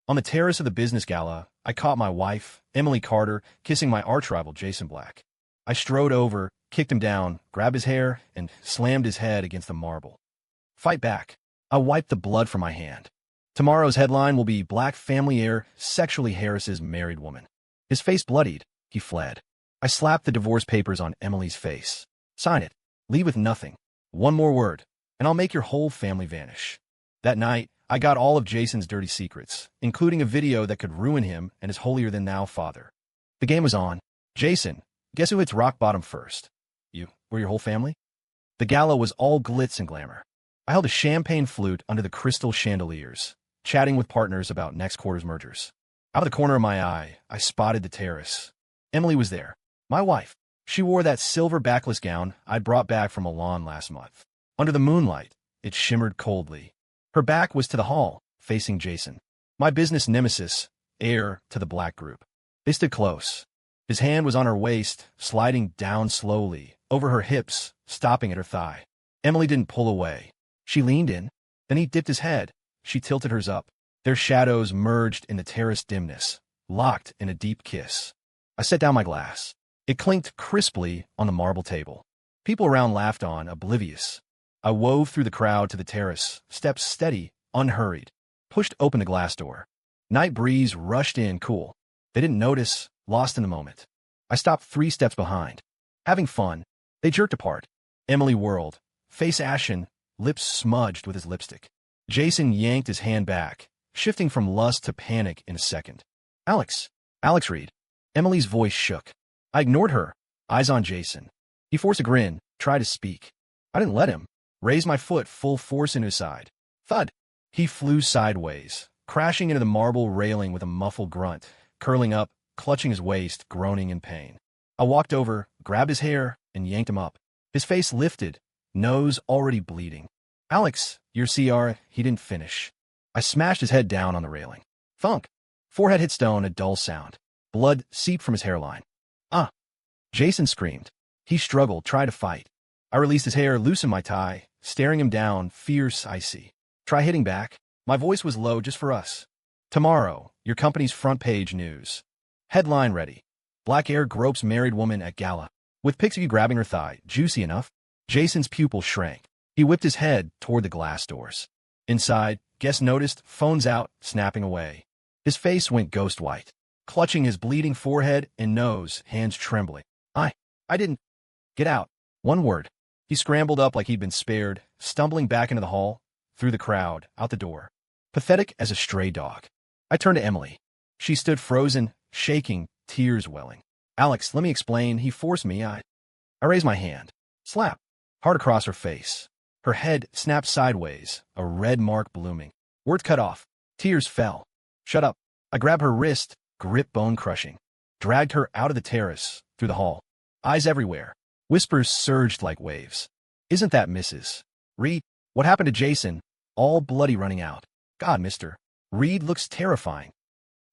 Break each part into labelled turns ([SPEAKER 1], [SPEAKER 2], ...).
[SPEAKER 1] On the terrace of the business gala, I caught my wife, Emily Carter, kissing my arch-rival Jason Black. I strode over, kicked him down, grabbed his hair, and slammed his head against the marble. Fight back. I wiped the blood from my hand. Tomorrow's headline will be Black family heir sexually harasses married woman. His face bloodied. He fled. I slapped the divorce papers on Emily's face. Sign it. Leave with nothing. One more word, and I'll make your whole family vanish. That night, I got all of Jason's dirty secrets, including a video that could ruin him and his holier-than-thou father. The game was on. Jason, guess who hits rock bottom first? You, or your whole family? The gala was all glitz and glamour. I held a champagne flute under the crystal chandeliers, chatting with partners about next quarter's mergers. Out of the corner of my eye, I spotted the terrace. Emily was there, my wife. She wore that silver backless gown I'd brought back from Milan last month. Under the moonlight, it shimmered coldly. Her back was to the hall, facing Jason, my business nemesis, heir to the Black group. They stood close. His hand was on her waist, sliding down slowly, over her hips, stopping at her thigh. Emily didn't pull away. She leaned in. Then he dipped his head. She tilted hers up. Their shadows merged in the terrace dimness, locked in a deep kiss. I set down my glass. It clinked crisply on the marble table. People around laughed on, oblivious. I wove through the crowd to the terrace, steps steady, unhurried. Pushed open the glass door. Night breeze rushed in cool. They didn't notice, lost in the moment. I stopped 3 steps behind. Having fun, they jerked apart. Emily whirled, face ashen, lips smudged with his lipstick. Jason yanked his hand back, shifting from lust to panic in a second. Alex Reed. Emily's voice shook. I ignored her, eyes on Jason. He forced a grin, tried to speak. I didn't let him. Raised my foot full force into his side. Thud. He flew sideways, crashing into the marble railing with a muffled grunt, curling up, clutching his waist, groaning in pain. I walked over, grabbed his hair, and yanked him up. His face lifted, nose already bleeding. Alex, your CR, he didn't finish. I smashed his head down on the railing. Thunk. Forehead hit stone, a dull sound. Blood seeped from his hairline. Ah! Jason screamed. He struggled, tried to fight. I released his hair, loosened my tie, staring him down, fierce, icy. Try hitting back. My voice was low just for us. Tomorrow, your company's front page news. Headline ready. Black heir gropes married woman at Gala. With pics of you grabbing her thigh, juicy enough. Jason's pupil shrank. He whipped his head toward the glass doors. Inside, guests noticed, phones out, snapping away. His face went ghost white, clutching his bleeding forehead and nose, hands trembling. I didn't. Get out. One word. He scrambled up like he'd been spared, stumbling back into the hall, through the crowd, out the door. Pathetic as a stray dog. I turned to Emily. She stood frozen, shaking, tears welling. Alex, let me explain. He forced me. I raised my hand. Slap. Hard across her face. Her head snapped sideways, a red mark blooming. Words cut off. Tears fell. Shut up. I grabbed her wrist, grip bone-crushing. Dragged her out of the terrace, through the hall. Eyes everywhere. Whispers surged like waves. Isn't that Mrs. Reed? What happened to Jason? All bloody running out. God, Mr. Reed looks terrifying.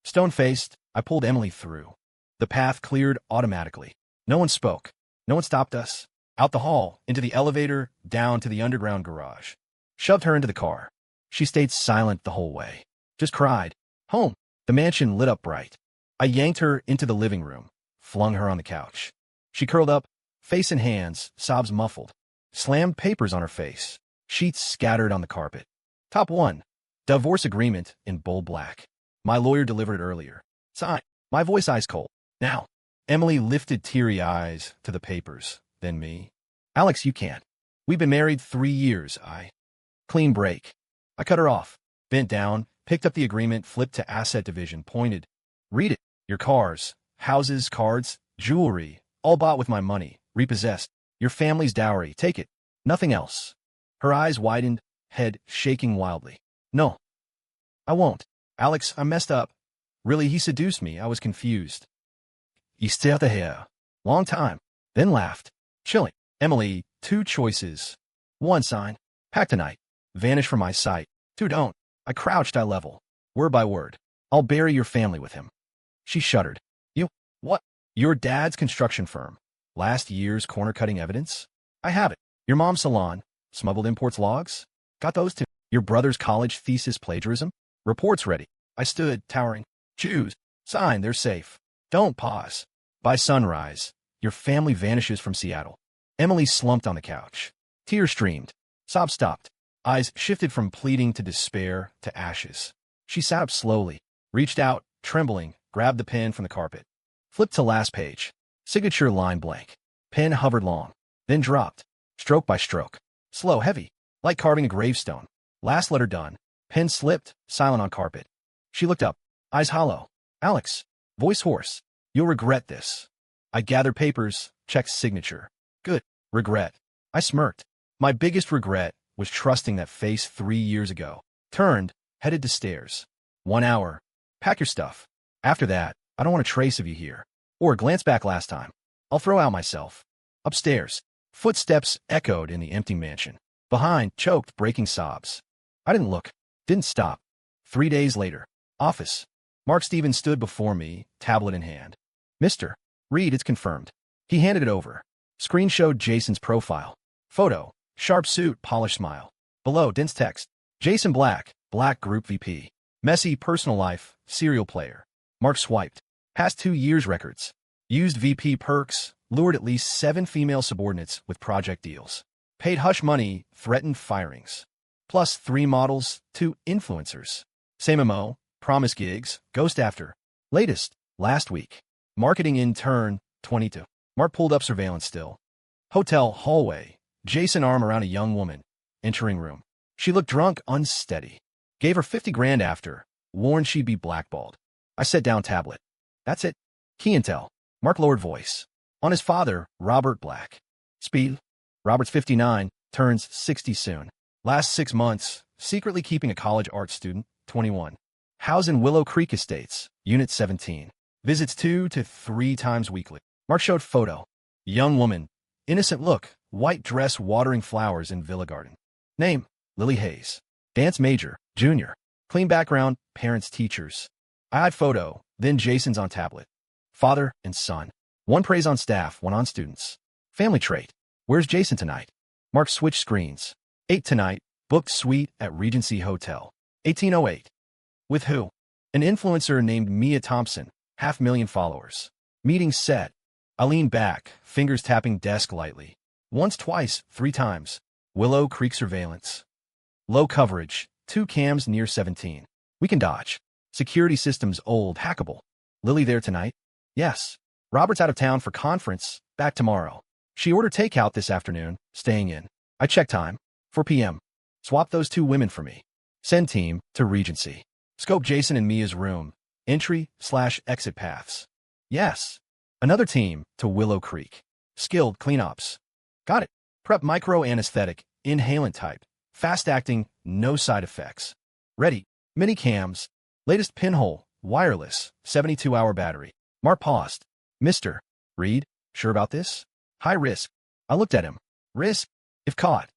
[SPEAKER 1] Stone-faced, I pulled Emily through. The path cleared automatically. No one spoke. No one stopped us. Out the hall, into the elevator, down to the underground garage. Shoved her into the car. She stayed silent the whole way. Just cried. Home. The mansion lit up bright. I yanked her into the living room, flung her on the couch. She curled up, face in hands, sobs muffled. Slammed papers on her face. Sheets scattered on the carpet. Top 1. Divorce agreement in bold black. My lawyer delivered it earlier. Sign. My voice ice cold. Now. Emily lifted teary eyes to the papers, then me. Alex, you can't. We've been married 3 years. Clean break. I cut her off. Bent down, picked up the agreement, flipped to asset division, pointed. Read it. Your cars, houses, cards, jewelry, all bought with my money, repossessed. Your family's dowry. Take it. Nothing else. Her eyes widened, head shaking wildly. No. I won't. Alex, I messed up. Really, he seduced me. I was confused. He stared the hair. Long time. Then laughed. Chilling. Emily, 2 choices. 1 sign. Pack tonight. Vanish from my sight. 2 don't. I crouched eye level. Word by word. I'll bury your family with him. She shuddered. You? What? Your dad's construction firm. Last year's corner-cutting evidence? I have it. Your mom's salon. Smuggled imports logs? Got those too. Your brother's college thesis plagiarism? Reports ready. I stood, towering. Choose. Sign, they're safe. Don't pause. By sunrise, your family vanishes from Seattle. Emily slumped on the couch. Tears streamed. Sobs stopped. Eyes shifted from pleading to despair to ashes. She sat up slowly, reached out, trembling, grabbed the pen from the carpet. Flipped to last page. Signature line blank. Pen hovered long, then dropped, stroke by stroke. Slow, heavy, like carving a gravestone. Last letter done. Pen slipped, silent on carpet. She looked up, eyes hollow. Alex. Voice hoarse. You'll regret this. I gathered papers, checked signature. Good. Regret. I smirked. My biggest regret was trusting that face 3 years ago. Turned, headed to stairs. 1 hour. Pack your stuff. After that, I don't want a trace of you here. Or glance back last time. I'll throw out myself. Upstairs. Footsteps echoed in the empty mansion. Behind, choked, breaking sobs. I didn't look. Didn't stop. 3 days later. Office. Mark Stevens stood before me, tablet in hand. Mr. Reed, it's confirmed. He handed it over. Screen showed Jason's profile. Photo. Sharp suit, polished smile. Below, dense text. Jason Black, Black Group VP. Messy personal life, serial player. Mark swiped. Past 2 years records. Used VP perks, lured at least 7 female subordinates with project deals. Paid hush money, threatened firings. Plus 3 models, 2 influencers. Same MO, promise gigs, ghost after. Latest, last week. Marketing intern, 22. Mark pulled up surveillance still. Hotel hallway. Jason arm around a young woman. Entering room. She looked drunk, unsteady. Gave her 50 grand after. Warned she'd be blackballed. I set down tablet. That's it. Key intel. Mark lowered voice. On his father, Robert Black. Speed. Robert's 59, turns 60 soon. Last 6 months, secretly keeping a college art student, 21. Housed in Willow Creek Estates, Unit 17. Visits 2 to 3 times weekly. Mark showed photo. Young woman. Innocent look. White dress watering flowers in Villa Garden. Name, Lily Hayes. Dance major, junior. Clean background, parents, teachers. I eyed photo, then Jason's on tablet. Father and son. One preys on staff, one on students. Family trait. Where's Jason tonight? Mark switched screens. 8 tonight, booked suite at Regency Hotel. 1808. With who? An influencer named Mia Thompson, 500,000 followers. Meeting set. I leaned back, fingers tapping desk lightly. Once, twice, 3 times. Willow Creek surveillance. Low coverage. 2 cams near 17. We can dodge. Security systems old, hackable. Lily there tonight? Yes. Robert's out of town for conference, back tomorrow. She ordered takeout this afternoon, staying in. I check time. 4 p.m. Swap those 2 women for me. Send team to Regency. Scope Jason and Mia's room. Entry/exit paths. Yes. Another team to Willow Creek. Skilled cleanups. Got it. Prep micro anesthetic, inhalant type. Fast acting, no side effects. Ready. Mini cams. Latest pinhole, wireless, 72-hour battery. Mark paused. Mr. Reed, sure about this? High risk. I looked at him. Risk? If caught.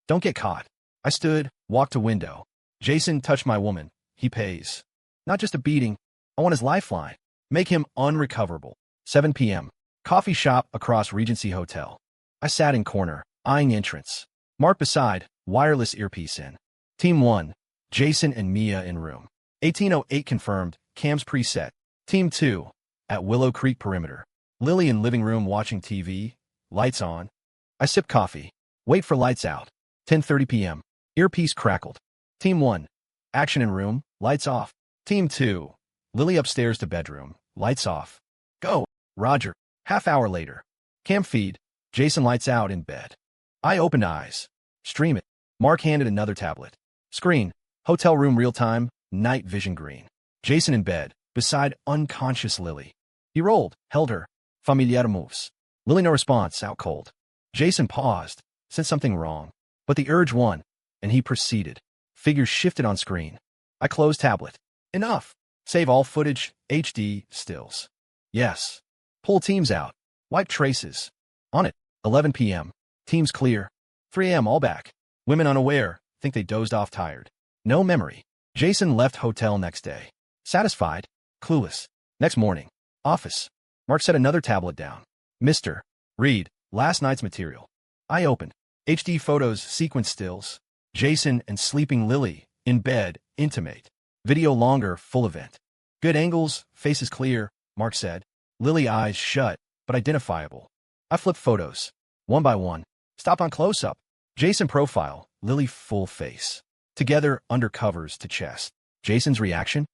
[SPEAKER 1] Don't get caught. I stood, walked to window. Jason touched my woman. He pays. Not just a beating. I want his lifeline. Make him unrecoverable. 7 p.m. Coffee shop across Regency Hotel. I sat in corner, eyeing entrance. Mark beside, wireless earpiece in. Team 1, Jason and Mia in room. 1808 confirmed, cams preset. Team 2, at Willow Creek perimeter. Lily in living room watching TV, lights on. I sip coffee. Wait for lights out. 10:30 p.m. Earpiece crackled. Team 1, action in room, lights off. Team 2, Lily upstairs to bedroom, lights off. Go. Roger. Half hour later. Cam feed. Jason lights out in bed. I opened eyes. Stream it. Mark handed another tablet. Screen. Hotel room real time. Night vision green. Jason in bed, beside unconscious Lily. He rolled, held her. Familiar moves. Lily no response, out cold. Jason paused, sensed something wrong. But the urge won, and he proceeded. Figures shifted on screen. I closed tablet. Enough. Save all footage, HD, stills. Yes. Pull teams out. Wipe traces. On it. 11 p.m. Teams clear. 3 a.m. all back. Women unaware, think they dozed off tired. No memory. Jason left hotel next day. Satisfied. Clueless. Next morning. Office. Mark set another tablet down. Mr. Reed, last night's material. I opened. HD photos, sequence stills. Jason and sleeping Lily, in bed, intimate. Video longer, full event. Good angles, faces clear, Mark said. Lily eyes shut, but identifiable. I flipped photos. One by one. Stop on close-up. Jason profile, Lily full face. Together, under covers to chest. Jason's reaction?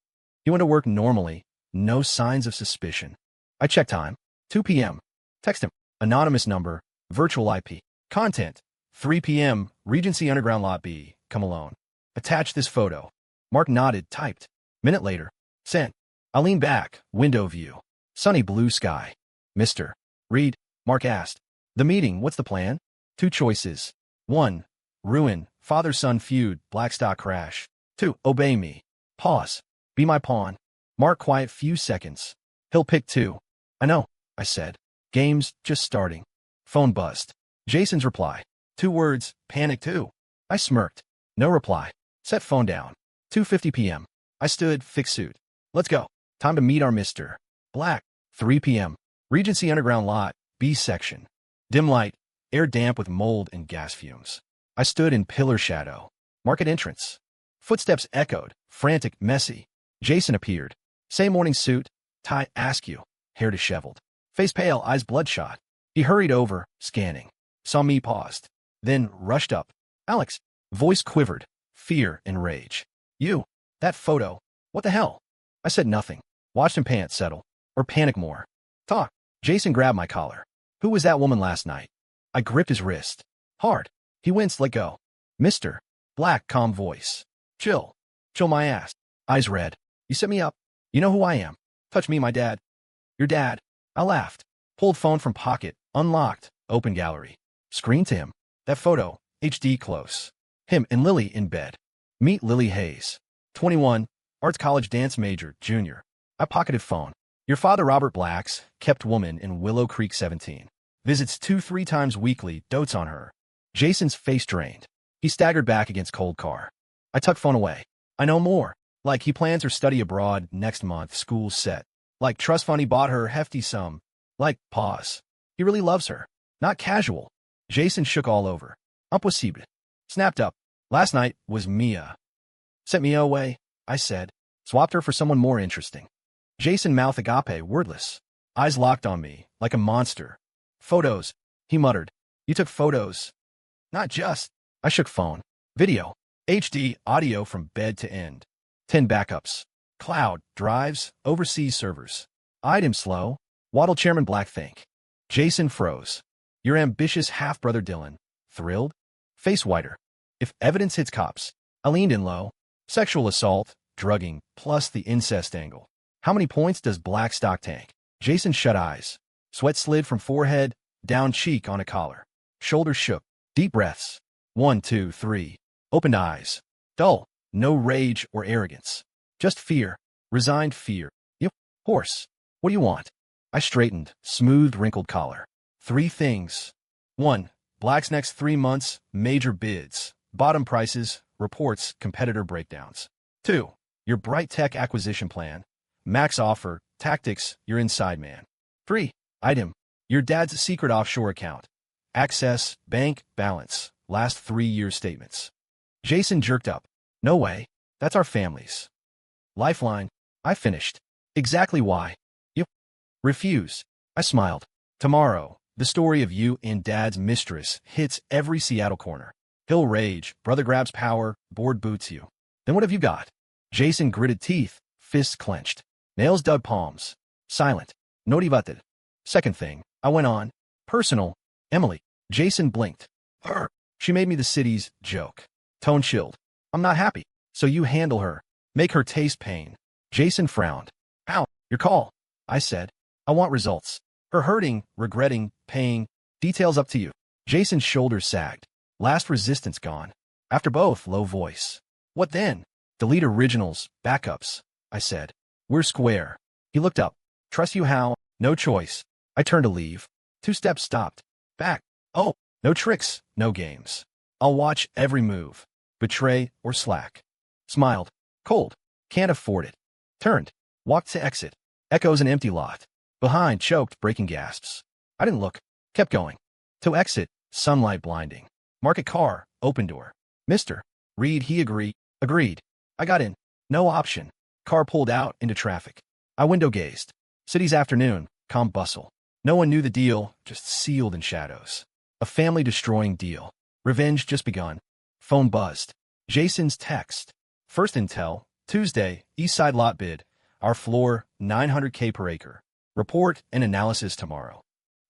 [SPEAKER 1] He went to work normally, no signs of suspicion. I checked time. 2 p.m. Text him. Anonymous number, virtual IP. Content. 3 p.m. Regency Underground Lot B. Come alone. Attach this photo. Mark nodded, typed. Minute later. Sent. I leaned back, window view. Sunny blue sky. Mr. Reed, Mark asked. The meeting, what's the plan? 2 choices. 1. Ruin, father-son feud, Blackstock crash. 2. Obey me. Pause. Be my pawn. Mark quiet few seconds. He'll pick 2. I know, I said. Game's just starting. Phone buzzed. Jason's reply. 2 words, panic 2. I smirked. No reply. Set phone down. 2:50 p.m. I stood, fixed suit. Let's go. Time to meet our Mr. Black. 3 p.m. Regency Underground Lot, B section. Dim light, air damp with mold and gas fumes. I stood in pillar shadow. Market entrance. Footsteps echoed, frantic, messy. Jason appeared. Same morning suit, tie askew, hair disheveled. Face pale, eyes bloodshot. He hurried over, scanning. Saw me, paused. Then rushed up. Alex. Voice quivered. Fear and rage. You. That photo. What the hell? I said nothing. Watched him pant settle. Or panic more. Talk. Jason grabbed my collar. Who was that woman last night? I gripped his wrist. Hard. He winced, let go. Mr. Black, calm voice. Chill. Chill my ass. Eyes red. You set me up. You know who I am. Touch me, my dad. Your dad. I laughed. Pulled phone from pocket. Unlocked. Open gallery. Screen to him. That photo. HD close. Him and Lily in bed. Meet Lily Hayes. 21. Arts college dance major, junior. I pocketed phone. Your father Robert Black's kept woman in Willow Creek 17. Visits 2-3 times weekly, dotes on her. Jason's face drained. He staggered back against cold car. I tucked phone away. I know more. Like he plans her study abroad next month, school's set. Like trust fund he bought her hefty sum. Like, pause. He really loves her. Not casual. Jason shook all over. Impossible. Snapped up. Last night was Mia. Sent Mia away, I said. Swapped her for someone more interesting. Jason mouth agape, wordless. Eyes locked on me, like a monster. Photos, he muttered. You took photos. Not just. I shook phone. Video. HD, audio from bed to end. 10 backups. Cloud, drives, overseas servers. Eyed him slow. Waddle Chairman Black think. Jason froze. Your ambitious half-brother Dylan. Thrilled? Face whiter. If evidence hits cops. I leaned in low. Sexual assault, drugging, plus the incest angle. How many points does Blackstock tank? Jason shut eyes. Sweat slid from forehead, down cheek on a collar. Shoulders shook. Deep breaths. 1, 2, 3. Opened eyes. Dull. No rage or arrogance. Just fear. Resigned fear. You horse. What do you want? I straightened. Smooth, wrinkled collar. 3 things. 1. Black's next 3 months, major bids. Bottom prices, reports, competitor breakdowns. 2. Your bright tech acquisition plan. Max offer, tactics, your inside man. 3. Item. Your dad's secret offshore account. Access, bank, balance, last 3 years statements. Jason jerked up. No way. That's our family's lifeline. I finished. Exactly why. You refuse. I smiled. Tomorrow, the story of you and dad's mistress hits every Seattle corner. He'll rage, brother grabs power, board boots you. Then what have you got? Jason gritted teeth, fists clenched. Nails dug palms. Silent. No divated. Second thing, I went on. Personal. Emily. Jason blinked. Her. She made me the city's joke. Tone chilled. I'm not happy. So you handle her. Make her taste pain. Jason frowned. How? Your call. I said. I want results. Her hurting, regretting, paying. Details up to you. Jason's shoulders sagged. Last resistance gone. After both, low voice. What then? Delete originals, backups. I said. We're square. He looked up. Trust you how? No choice. I turned to leave. 2 steps stopped. Back. Oh, no tricks, no games. I'll watch every move. Betray or slack. Smiled. Cold. Can't afford it. Turned. Walked to exit. Echoes an empty lot. Behind, choked, breaking gasps. I didn't look. Kept going. To exit, sunlight blinding. Market car, open door. Mr. Reed, he agreed. I got in. No option. Car pulled out into traffic. I window gazed. City's afternoon, calm bustle. No one knew the deal, just sealed in shadows. A family-destroying deal. Revenge just begun. Phone buzzed. Jason's text. First intel, Tuesday, East Side lot bid. Our floor, $900K per acre. Report and analysis tomorrow.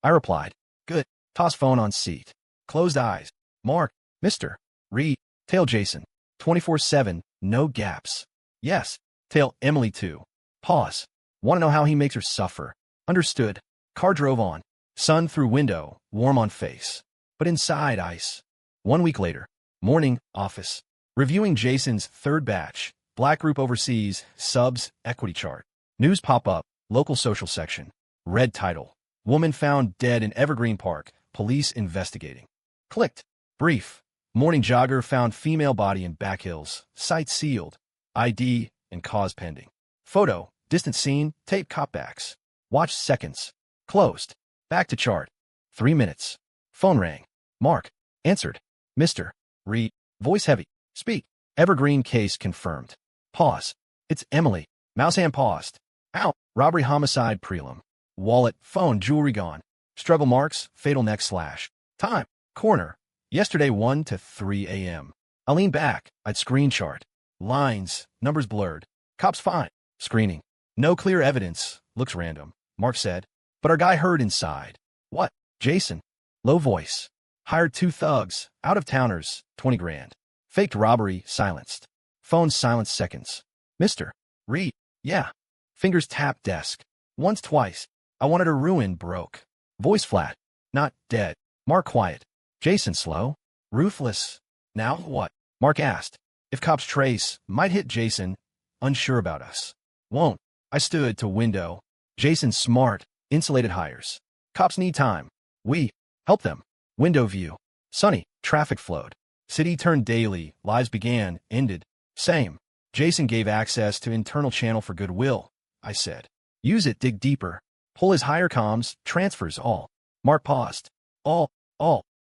[SPEAKER 1] I replied, good. Toss phone on seat. Closed eyes. Mark, Mr. Reed, tail Jason. 24/7, no gaps. Yes. Tail Emily too. Pause. Want to know how he makes her suffer. Understood. Car drove on. Sun through window, warm on face. But inside, ice. 1 week later. Morning, office. Reviewing Jason's third batch. Black group overseas, subs, equity chart. News pop up, local social section. Red title. Woman found dead in Evergreen Park. Police investigating. Clicked. Brief. Morning jogger found female body in Back Hills. Site sealed. ID and cause pending. Photo. Distant scene. Tape copbacks. Watch seconds. Closed. Back to chart. 3 minutes. Phone rang. Mark. Answered. Mr. Reed. Voice heavy. Speak. Evergreen case confirmed. Pause. It's Emily. Mouse hand paused. Ow. Robbery homicide prelim. Wallet, phone, jewelry gone. Struggle marks, fatal neck slash. Time. Corner. Yesterday 1 to 3 a.m. I lean back. I'd screen chart. Lines. Numbers blurred. Cops fine. Screening. No clear evidence. Looks random. Mark said. But our guy heard inside. What? Jason. Low voice. Hired 2 thugs. Out-of-towners. 20 grand. Faked robbery. Silenced. Phone silence seconds. Mr. Reed. Yeah. Fingers tap desk. Once, twice. I wanted a ruin broke. Voice flat. Not dead. Mark quiet. Jason slow. Ruthless. Now what? Mark asked. If cops trace, might hit Jason. Unsure about us. Won't. I stood to window. Jason smart. Insulated hires. Cops need time. We help them. Window view. Sunny. Traffic flowed. City turned daily. Lives began. Ended. Same. Jason gave access to internal channel for goodwill. I said. Use it. Dig deeper. Pull his higher comms. Transfers all. Mark paused. All.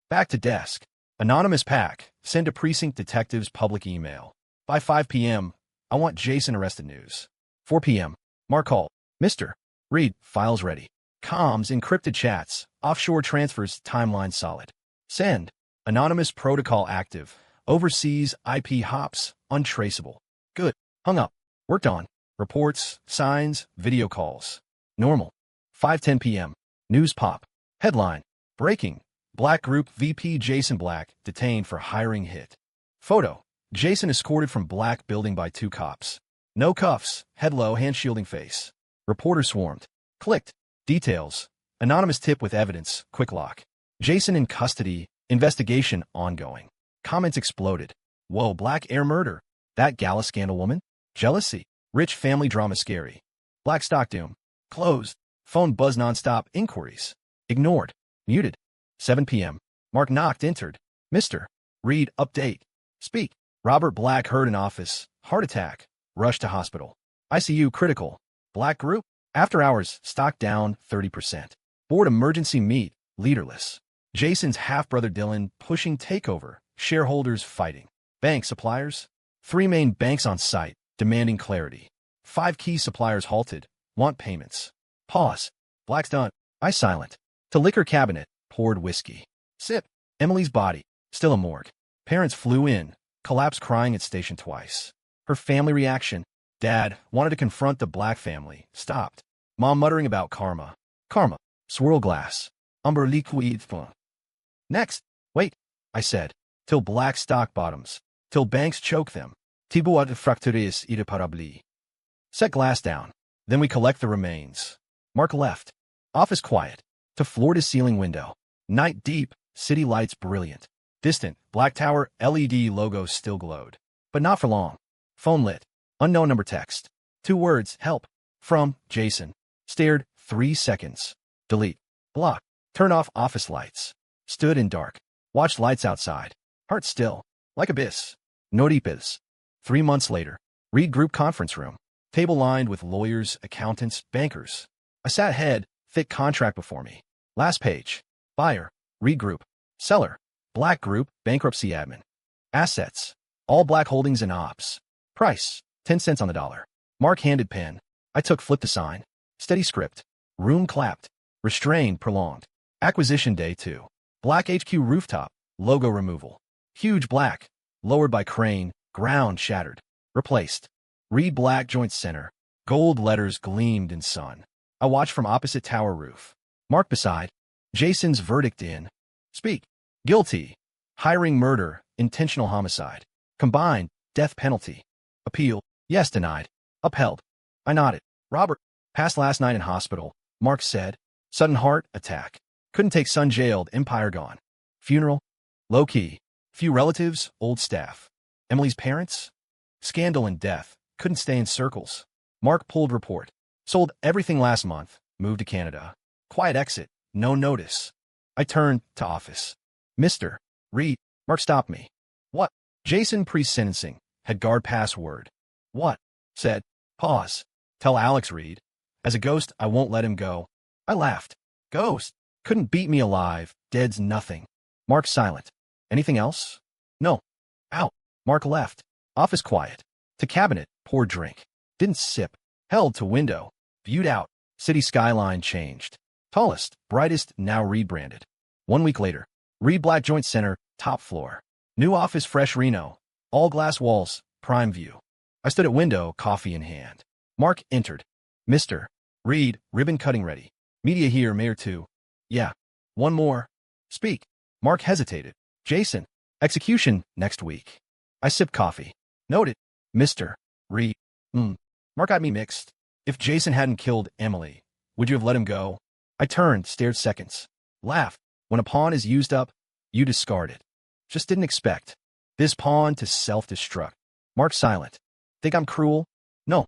[SPEAKER 1] Back to desk. Anonymous pack. Send to precinct detectives public email. By 5 p.m. I want Jason arrested news. 4 p.m. Mark call. Mr. Reed. Files ready. Comms. Encrypted chats. Offshore transfers. Timeline solid. Send. Anonymous protocol active. Overseas IP hops. Untraceable. Good. Hung up. Worked on. Reports. Signs. Video calls. Normal. 5:10 p.m. News pop. Headline. Breaking. Black Group VP Jason Black detained for hiring hit. Photo. Jason escorted from Black building by 2 cops. No cuffs. Head low, hand shielding face. Reporter swarmed. Clicked. Details. Anonymous tip with evidence. Quick lock. Jason in custody. Investigation ongoing. Comments exploded. Whoa, Black air murder. That Gala scandal woman? Jealousy. Rich family drama scary. Black stock doom. Closed. Phone buzz nonstop. Inquiries. Ignored. Muted. 7 p.m. Mark knocked. Entered. Mr. Reed. Update. Speak. Robert Black heard in office. Heart attack. Rushed to hospital. ICU critical. Black Group. After hours. Stock down 30%. Board emergency meet. Leaderless. Jason's half-brother Dylan pushing takeover. Shareholders fighting. Bank suppliers. 3 main banks on site. Demanding clarity. 5 key suppliers halted. Want payments. Pause. Black's done. I silent. To liquor cabinet. Poured whiskey. Sip. Emily's body. Still a morgue. Parents flew in. Collapsed crying at station twice. Her family reaction. Dad wanted to confront the Black family. Stopped. Mom muttering about karma. Karma. Swirl glass. Umber liquid. Next. Wait. I said. Till Black stock bottoms. Till banks choke them. Tibuat fractures irreparably. Set glass down. Then we collect the remains. Mark left. Office quiet. To floor-to-ceiling window. Night deep. City lights brilliant. Distant. Black tower. LED logo still glowed. But not for long. Phone lit. Unknown number text. 2 words. Help. From Jason. Stared. 3 seconds. Delete. Block. Turn off office lights. Stood in dark. Watched lights outside. Heart still. Like abyss. Noripes. 3 months later. Reed Group conference room. Table lined with lawyers, accountants, bankers. I sat head, thick contract before me. Last page. Buyer. Reed Group. Seller. Black Group, bankruptcy admin. Assets. All Black holdings and ops. Price. 10 cents on the dollar. Mark handed pen. I took flip to sign. Steady script. Room clapped. Restrained prolonged. Acquisition day 2. Black HQ rooftop. Logo removal. Huge black. Lowered by crane. Ground shattered. Replaced. Reed black joint center. Gold letters gleamed in sun. I watched from opposite tower roof. Mark beside. Jason's verdict in. Speak. Guilty. Hiring murder. Intentional homicide. Combined. Death penalty. Appeal. Yes, denied. Upheld. I nodded. Robert. Passed last night in hospital. Mark said. Sudden heart attack. Couldn't take son jailed. Empire gone. Funeral. Low key. Few relatives. Old staff. Emily's parents. Scandal and death. Couldn't stay in circles. Mark pulled report. Sold everything last month. Moved to Canada. Quiet exit. No notice. I turned to office. Mr. Reed. Mark stopped me. What? Jason pre-sentencing. Had guard password. What? Said. Pause. Tell Alex Reed. As a ghost, I won't let him go. I laughed. Ghost. Couldn't beat me alive. Dead's nothing. Mark silent. Anything else? No. Out. Mark left. Office quiet. To cabinet. Poured drink. Didn't sip. Held to window. Viewed out. City skyline changed. Tallest, brightest, now Reed branded. 1 week later. Reed Black Joint Center, top floor. New office, fresh Reno. All glass walls, prime view. I stood at window, coffee in hand. Mark entered. Mr. Reed, ribbon cutting ready. Media here, Mayor 2. Yeah. One more. Speak. Mark hesitated. Jason. Execution, next week. I sipped coffee. Noted. Mr. Reed. Mark got me mixed. If Jason hadn't killed Emily, would you have let him go? I turned, stared seconds. Laughed. When a pawn is used up, you discard it. Just didn't expect this pawn to self-destruct. Mark silent. Think I'm cruel? No.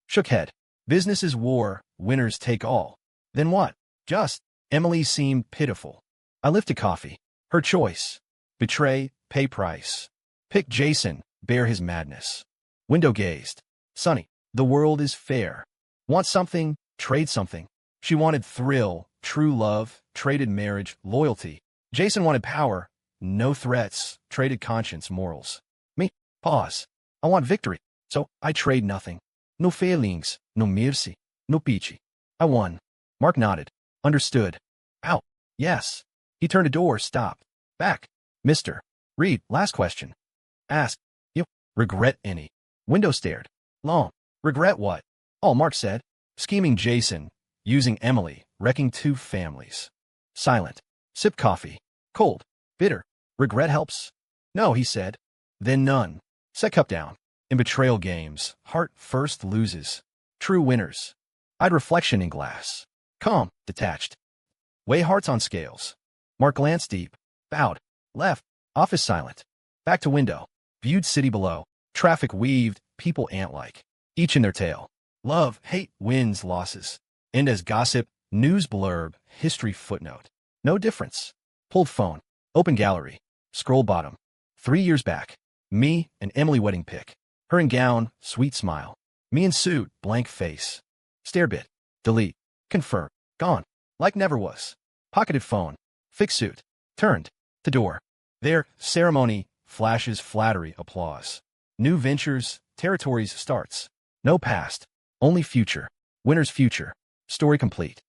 [SPEAKER 1] Shook head. Business is war, winners take all. Then what? Just. Emily seemed pitiful. I lifted coffee. Her choice. Betray, pay price. Pick Jason, bear his madness. Window gazed. Sunny. The world is fair. Want something, trade something. She wanted thrill, true love, traded marriage, loyalty. Jason wanted power, no threats, traded conscience, morals. Me, pause. I want victory, so I trade nothing. No failings, no mercy, no peachy. I won. Mark nodded. Understood. Out. Yes. He turned a door, stopped. Back. Mr. Reed, last question. Ask. You regret any? Window stared. Long. Regret what? All Mark said. Scheming Jason. Using Emily. Wrecking 2 families. Silent. Sip coffee. Cold. Bitter. Regret helps? No, he said. Then none. Set cup down. In betrayal games, heart first loses. True winners. I'd reflection in glass. Calm. Detached. Weigh hearts on scales. Mark glanced deep. Bowed. Left. Office silent. Back to window. Viewed city below. Traffic weaved. People ant-like. Each in their tale. Love, hate, wins, losses. End as gossip, news blurb, history footnote. No difference. Pulled phone. Open gallery. Scroll bottom. 3 years back. Me and Emily wedding pic. Her in gown, sweet smile. Me in suit, blank face. Stare bit. Delete. Confirm. Gone. Like never was. Pocketed phone. Fix suit. Turned. To door. There, ceremony, flashes, flattery, applause. New ventures, territories starts. No past. Only future. Winner's future. Story complete.